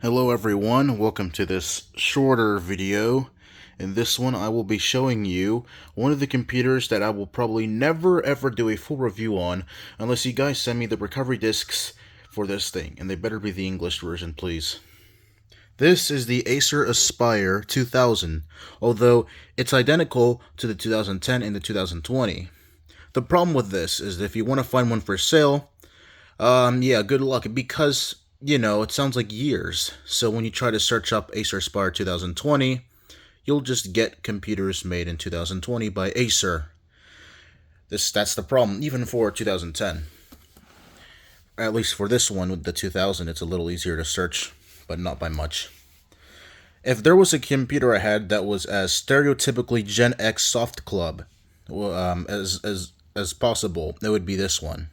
Hello everyone, welcome to this shorter video. In this one I will be showing you one of the computers that I will probably never ever do a full review on unless you guys send me the recovery discs for this thing, and they better be the English version, please. This is the Acer Aspire 2000, although it's identical to the 2010 and the 2020. The problem with this is that if you want to find one for sale, yeah, good luck, because it sounds like years. So when you try to search up Acer Aspire 2020, you'll just get computers made in 2020 by Acer. That's the problem, even for 2010. At least for this one with the 2000, it's a little easier to search, but not by much. If there was a computer I had that was as stereotypically Gen X soft club as possible, it would be this one.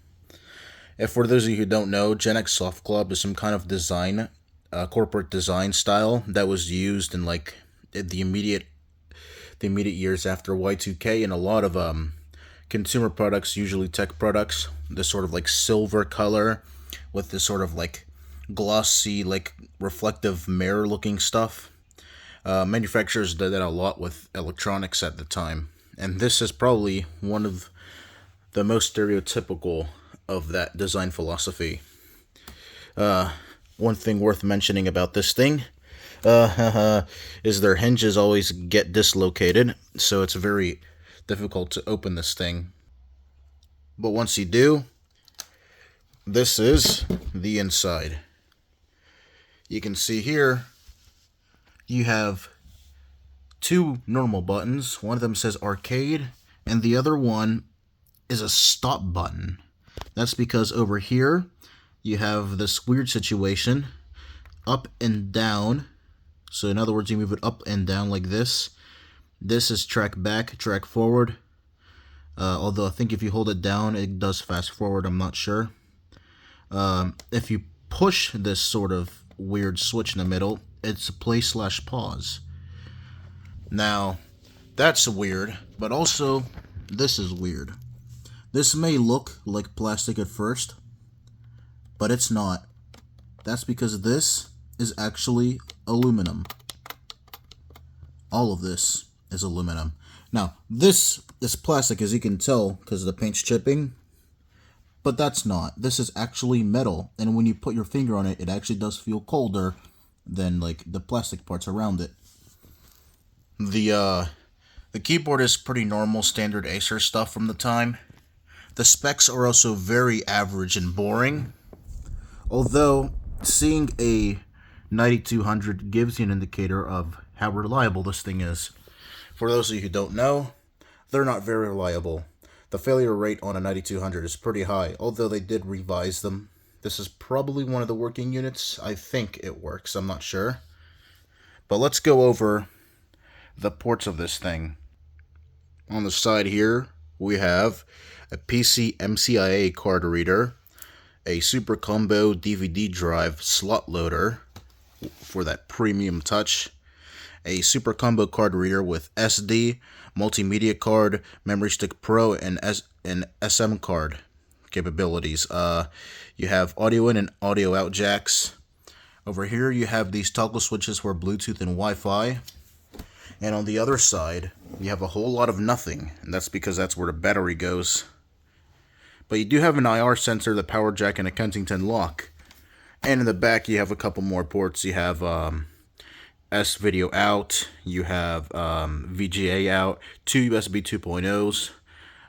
If for those of you who don't know, Gen X Soft Club is some kind of design, corporate design style that was used in like the immediate years after Y2K, and a lot of consumer products, usually tech products. This sort of like silver color with this sort of like glossy, like reflective mirror looking stuff. Manufacturers did that a lot with electronics at the time, and this is probably one of the most stereotypical of that design philosophy. One thing worth mentioning about this thing is their hinges always get dislocated, so it's very difficult to open this thing. But once you do, this is the inside. You can see here you have two normal buttons. One of them says arcade, and the other one is a stop button. That's because over here you have this weird situation, up and down. So in other words, you move it up and down like this. This is track back, track forward. Although I think if you hold it down, it does fast forward, I'm not sure. If you push this sort of weird switch in the middle, it's play/pause. Now, that's weird, but also this is weird. This may look like plastic at first, but it's not. That's because this is actually aluminum. All of this is aluminum. Now, this is plastic, as you can tell, because the paint's chipping, but that's not. This is actually metal, and when you put your finger on it, it actually does feel colder than like the plastic parts around it. The keyboard is pretty normal, standard Acer stuff from the time. The specs are also very average and boring, although seeing a 9200 gives you an indicator of how reliable this thing is. For those of you who don't know, they're not very reliable. The failure rate on a 9200 is pretty high, although they did revise them. This is probably one of the working units. I think it works, I'm not sure. But let's go over the ports of this thing. On the side here, we have a PC MCIA card reader, a Super Combo DVD drive slot loader for that premium touch, a Super Combo card reader with SD, multimedia card, Memory Stick Pro, and SM card capabilities. You have audio in and audio out jacks. Over here you have these toggle switches for Bluetooth and Wi-Fi. And on the other side, you have a whole lot of nothing, and that's because that's where the battery goes. But you do have an IR sensor, the power jack, and a Kensington lock. And in the back, you have a couple more ports. You have S-Video out, you have VGA out, two USB 2.0s,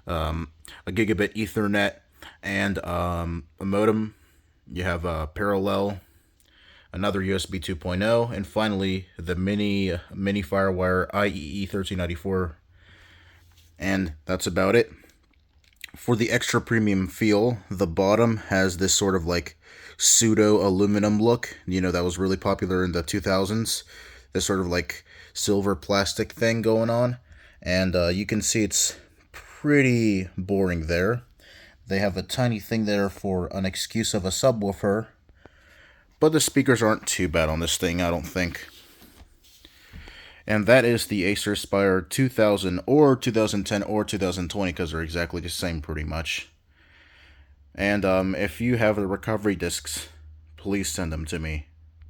a gigabit Ethernet, and a modem. You have a parallel, another USB 2.0, and finally the mini FireWire IEE 1394, and that's about it. For the extra premium feel, the bottom has this sort of like pseudo aluminum look, that was really popular in the 2000s, this sort of like silver plastic thing going on, and you can see it's pretty boring there. They have a tiny thing there for an excuse of a subwoofer, but the speakers aren't too bad on this thing, I don't think. And that is the Acer Aspire 2000 or 2010 or 2020, because they're exactly the same pretty much. And if you have the recovery discs, please send them to me.